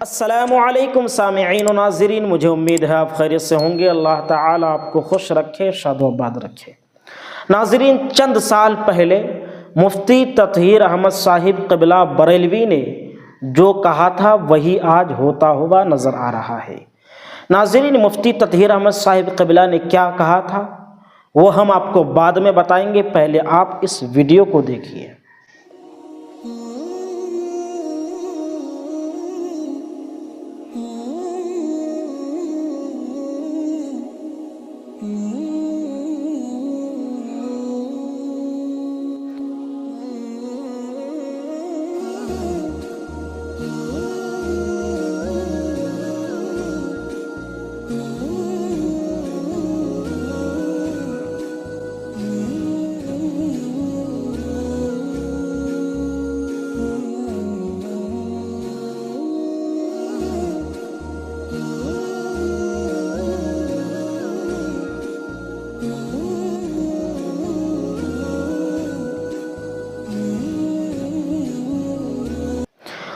السلام علیکم سامعین و ناظرین، مجھے امید ہے آپ خیریت سے ہوں گے۔ اللہ تعالیٰ آپ کو خوش رکھے، شاد و آباد رکھے۔ ناظرین، چند سال پہلے مفتی تطہیر احمد صاحب قبلہ بریلوی نے جو کہا تھا وہی آج ہوتا ہوا نظر آ رہا ہے۔ ناظرین، مفتی تطہیر احمد صاحب قبلہ نے کیا کہا تھا وہ ہم آپ کو بعد میں بتائیں گے، پہلے آپ اس ویڈیو کو دیکھیے۔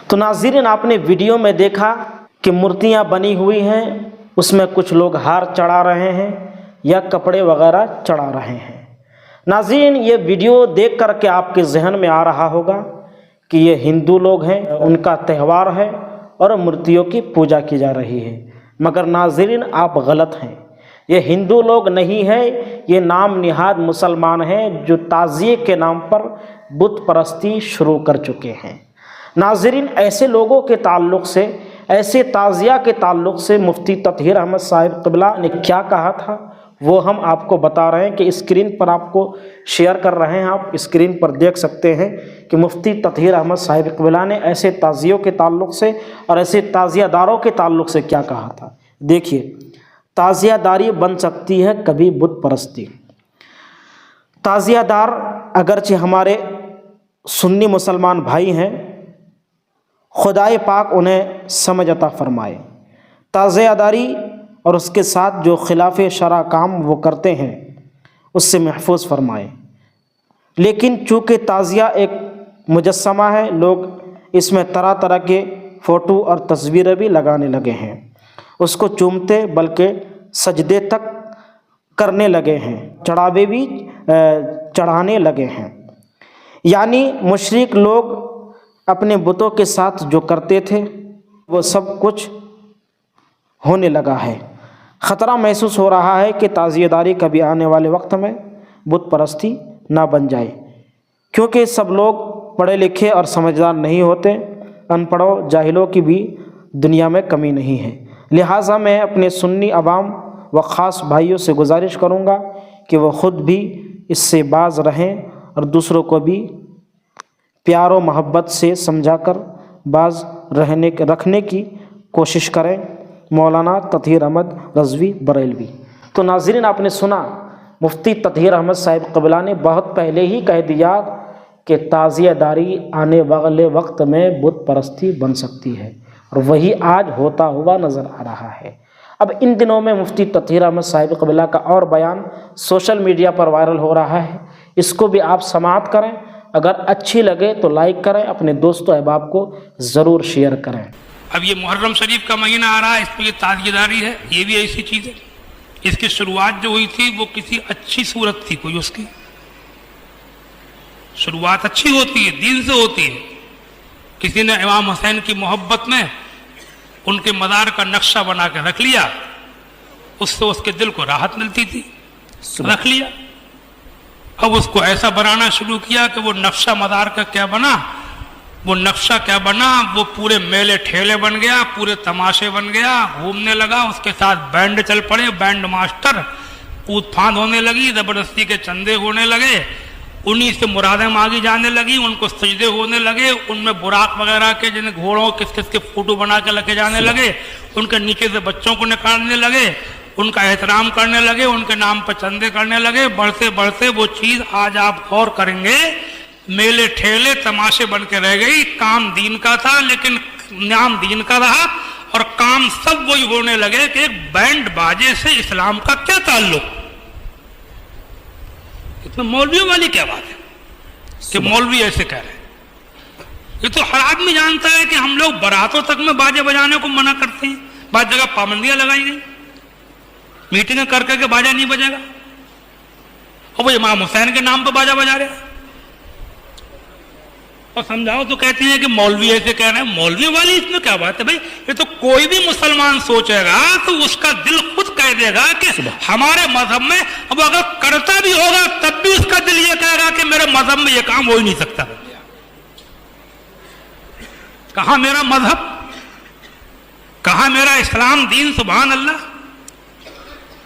تو ناظرین، آپ نے ویڈیو میں دیکھا کہ مورتیاں بنی ہوئی ہیں، اس میں کچھ لوگ ہار چڑھا رہے ہیں یا کپڑے وغیرہ چڑھا رہے ہیں۔ ناظرین، یہ ویڈیو دیکھ کر کے آپ کے ذہن میں آ رہا ہوگا کہ یہ ہندو لوگ ہیں، ان کا تہوار ہے اور مورتیوں کی پوجا کی جا رہی ہے۔ مگر ناظرین، آپ غلط ہیں۔ یہ ہندو لوگ نہیں ہیں، یہ نام نہاد مسلمان ہیں جو تعزیے کے نام پر بت پرستی شروع کر چکے ہیں۔ ناظرین، ایسے لوگوں کے تعلق سے، ایسے تعزیہ کے تعلق سے مفتی تطہیر احمد صاحب قبلہ نے کیا کہا تھا وہ ہم آپ کو بتا رہے ہیں کہ اسکرین پر آپ کو شیئر کر رہے ہیں۔ آپ اسکرین پر دیکھ سکتے ہیں کہ مفتی تطہیر احمد صاحب قبلہ نے ایسے تعزیوں کے تعلق سے اور ایسے تعزیہ داروں کے تعلق سے کیا کہا تھا۔ دیکھیے، تعزیہ داری بن سکتی ہے کبھی بت پرستی۔ تعزیہ دار اگرچہ ہمارے سنی مسلمان بھائی ہیں، خدائے پاک انہیں سمجھ عطا فرمائے۔ تعزیہ داری اور اس کے ساتھ جو خلاف شرع کام وہ کرتے ہیں اس سے محفوظ فرمائے۔ لیکن چونکہ تعزیہ ایک مجسمہ ہے، لوگ اس میں طرح طرح کے فوٹو اور تصویریں بھی لگانے لگے ہیں، اس کو چومتے بلکہ سجدے تک کرنے لگے ہیں، چڑھاوے بھی چڑھانے لگے ہیں۔ یعنی مشرک لوگ اپنے بتوں کے ساتھ جو کرتے تھے وہ سب کچھ ہونے لگا ہے۔ خطرہ محسوس ہو رہا ہے کہ تعزیہ داری کبھی آنے والے وقت میں بت پرستی نہ بن جائے، کیونکہ سب لوگ پڑھے لکھے اور سمجھدار نہیں ہوتے، ان پڑھوں جاہلوں کی بھی دنیا میں کمی نہیں ہے۔ لہٰذا میں اپنے سنی عوام و خاص بھائیوں سے گزارش کروں گا کہ وہ خود بھی اس سے باز رہیں اور دوسروں کو بھی پیار و محبت سے سمجھا کر باز رکھنے کی کوشش کریں۔ مولانا تطہیر احمد رضوی بریلوی۔ تو ناظرین، آپ نے سنا مفتی تطہیر احمد صاحب قبلہ نے بہت پہلے ہی کہہ دیا کہ تعزیہ داری آنے والے وقت میں بت پرستی بن سکتی ہے، اور وہی آج ہوتا ہوا نظر آ رہا ہے۔ اب ان دنوں میں مفتی تطہیر احمد صاحب قبلہ کا اور بیان سوشل میڈیا پر وائرل ہو رہا ہے، اس کو بھی آپ سماعت کریں۔ اگر اچھی لگے تو لائک کریں، اپنے دوست و احباب کو ضرور شیئر کریں۔ اب یہ محرم شریف کا مہینہ آ رہا ہے، اس میں یہ تعزیہ داری ہے، یہ بھی ایسی چیز ہے۔ اس کی شروعات جو ہوئی تھی وہ کسی اچھی صورت تھی، کوئی اس کی شروعات اچھی ہوتی ہے، دین سے ہوتی ہے۔ کسی نے امام حسین کی محبت میں ان کے مزار کا نقشہ بنا کے رکھ لیا، اس سے اس کے دل کو راحت ملتی تھی، رکھ لیا۔ اب اس کو ایسا بنانا شروع کیا کہ وہ نقشہ مزار کا کیا بنا، وہ نقشہ کیا بنا، وہ پورے میلے ٹھیلے بن گیا، پورے تماشے بن گیا، گھومنے لگا، اس کے ساتھ بینڈ چل پڑے، بینڈ ماسٹر، کود پھاند ہونے لگی، زبردستی کے چندے ہونے لگے، انہی سے مرادیں مانگی جانے لگی، ان کو سجدے ہونے لگے، ان میں براق وغیرہ کے جن گھوڑوں کس کس کے فوٹو بنا کے رکھے جانے لگے، ان کے نیچے سے بچوں کو نکالنے لگے، ان کا احترام کرنے لگے، ان کے نام پر چندے کرنے لگے۔ بڑھتے بڑھتے وہ چیز آج آپ غور کریں گے میلے ٹھیلے تماشے بن کے رہ گئی۔ کام دین کا تھا لیکن نام دین کا رہا، اور کام سب وہی ہونے لگے کہ ایک بینڈ باجے سے اسلام کا کیا تعلق۔ اس میں مولویوں والی کیا بات ہے کہ مولوی ایسے کہہ رہے ہیں؟ یہ تو ہر آدمی جانتا ہے کہ ہم لوگ باراتوں تک میں باجے بجانے کو منع کرتے ہیں، بعض جگہ پابندیاں لگائی گئی، میٹنگیں کر کے باجا نہیں بجے گا، اور وہ امام حسین کے نام پہ باجا بجا رہے ہیں، اور سمجھاؤ تو کہتے ہیں کہ مولوی ایسے کہہ رہے ہیں۔ مولوی والی اس میں کیا بات ہے بھائی؟ یہ تو کوئی بھی مسلمان سوچے گا تو اس کا دل خود کہہ دے گا کہ ہمارے مذہب میں، اب اگر کرتا بھی ہوگا تب بھی اس کا دل یہ کہے گا کہ میرے مذہب میں یہ کام ہو ہی نہیں سکتا۔ کہاں میرا مذہب، کہاں میرا اسلام دین؟ سبحان اللہ۔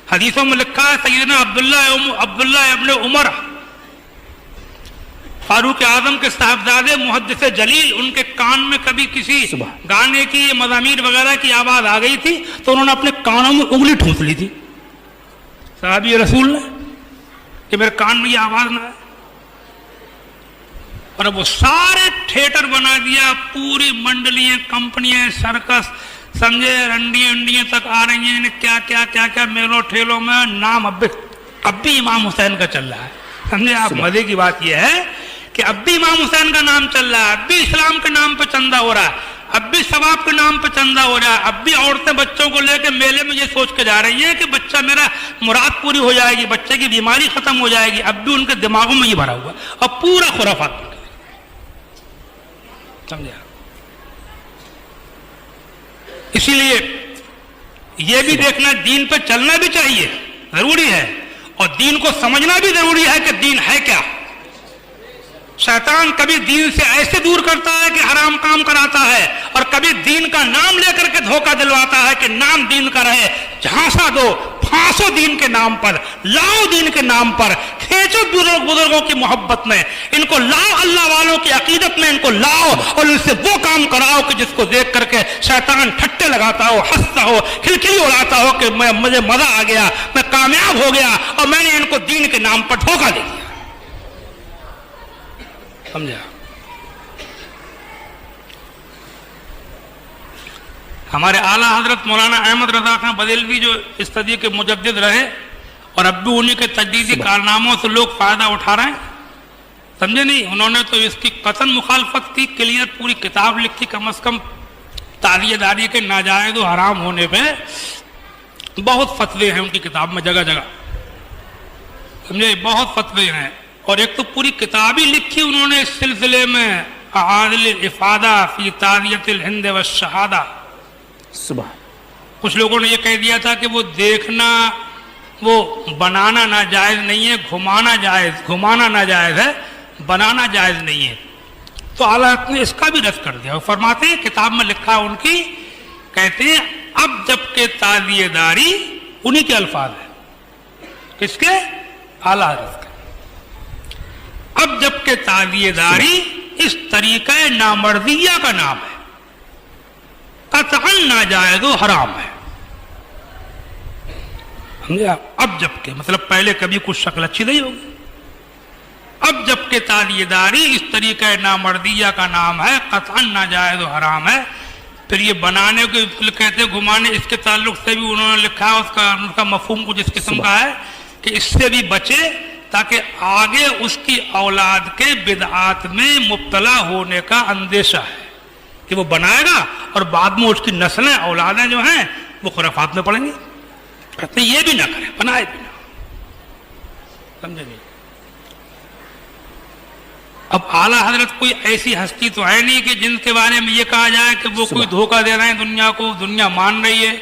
حدیثوں میں لکھا ہے سیدنا عبداللہ ابن عمر فاروق اعظم کے صاحبزادے محدث جلیل، ان کے کان میں کبھی کسی گانے کی مزامیر وغیرہ کی آواز آ گئی تھی تو انہوں نے اپنے کانوں میں انگلی ٹھونس لی تھی، صحابی رسول نے، کہ میرے کان میں یہ آواز نہ آئے، اور اب وہ سارے تھیٹر بنا دیا، پوری منڈلیاں، کمپنیاں، سرکس، سمجھے، رنڈیاں تک آ رہی ہیں، کیا کیا کیا کیا میلوں ٹھیلوں میں نام اب بھی امام حسین کا چل رہا ہے، سمجھے آپ۔ مزے کی بات یہ ہے کہ اب بھی امام حسین کا نام چل رہا ہے، اب بھی اسلام کے نام پہ چندہ ہو رہا ہے، اب بھی ثواب کے نام پہ چندہ ہو رہا ہے، اب بھی عورتیں بچوں کو لے کے میلے میں یہ سوچ کے جا رہی ہیں کہ بچہ میرا مراد پوری ہو جائے گی، بچے کی بیماری ختم ہو جائے گی، اب بھی ان کے دماغوں میں یہ بھرا ہوا، اب پورا خرافات، سمجھے۔ اسی لیے یہ بھی دیکھنا، دین پہ چلنا بھی چاہیے، ضروری ہے، اور دین کو سمجھنا بھی ضروری ہے کہ دین ہے کیا۔ شیطان کبھی دین سے ایسے دور کرتا ہے کہ حرام کام کراتا ہے، اور کبھی دین کا نام لے کر کے دھوکہ دلواتا ہے کہ نام دین کا رہے، جھانسا دو، پھانسو دین کے نام پر، لاؤ دین کے نام پر، کھینچو بزرگوں کی محبت میں، ان کو لاؤ اللہ والوں کی عقیدت میں، ان کو لاؤ اور ان سے وہ کام کراؤ کہ جس کو دیکھ کر کے شیطان ٹھٹے لگاتا ہو، ہنستا ہو، کھلکھلی اڑاتا ہو کہ مجھے مزہ آ گیا، میں کامیاب ہو گیا اور میں نے ان کو دین کے نام پر دھوکہ دے دیا، سمجھا۔ ہمارے اعلیٰ حضرت مولانا احمد رضا خان بریلوی جو اس صدی کے مجدد رہے، اور اب بھی انہی کے تجدیدی کارناموں سے لوگ فائدہ اٹھا رہے ہیں، سمجھے نہیں؟ انہوں نے تو اس کی قطعاً مخالفت کی، کلیئر پوری کتاب لکھی، کم از کم تعزیہ داری کے ناجائز و حرام ہونے پہ بہت فتوے ہیں ان کی کتاب میں، جگہ جگہ، سمجھے، بہت فتوے ہیں، اور ایک تو پوری کتاب ہی لکھی انہوں نے اس سلسلے میں، اعادل الافادہ فی تعزیۃ الہند والشہادہ۔ کچھ لوگوں نے یہ کہہ دیا تھا کہ وہ دیکھنا، وہ بنانا ناجائز نہیں ہے، گھمانا ناجائز ہے، بنانا جائز نہیں ہے، تو اعلیٰ نے اس کا بھی رد کر دیا۔ وہ فرماتے ہیں، کتاب میں لکھا ان کی، کہتے ہیں اب جب کہ تعزیہ داری، انہی کے الفاظ ہیں، کس کے؟ اعلیٰ حضرت کے، اب جب کہ تعزیہ داری اس طریقہ نامردیہ کا نام ہے، قطعاً ناجائز و حرام ہے، اب جب کہ مطلب پہلے کبھی کچھ شکل اچھی نہیں ہوگی، اب جب کہ تعزیہ داری اس طریقہ نامردیہ کا نام ہے، قطعاً ناجائز و حرام ہے۔ پھر یہ بنانے کو کہتے گھمانے، اس کے تعلق سے بھی انہوں نے لکھا، اس کا مفہوم کچھ اس قسم کا ہے کہ اس سے بھی بچے تاکہ آگے اس کی اولاد کے بدعات میں مبتلا ہونے کا اندیشہ ہے کہ وہ بنائے گا اور بعد میں اس کی نسلیں، اولادیں جو ہیں وہ خرافات میں پڑیں گی، کہتے ہیں یہ بھی نہ کریں، بنائے بھی نہ، سمجھے نہیں؟ اب اعلیٰ حضرت کوئی ایسی ہستی تو ہے نہیں کہ جن کے بارے میں یہ کہا جائے کہ وہ کوئی دھوکہ دے رہے ہیں دنیا کو، دنیا مان رہی ہے،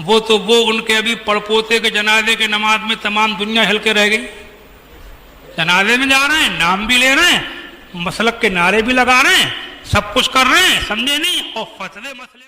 وہ تو وہ ان کے ابھی پڑپوتے کے جنازے کے نماز میں تمام دنیا ہل کے رہ گئی، جنازے میں جا رہے ہیں، نام بھی لے رہے ہیں، مسلک کے نعرے بھی لگا رہے ہیں، سب کچھ کر رہے ہیں، سمجھے نہیں؟ اور فتوے مسئلے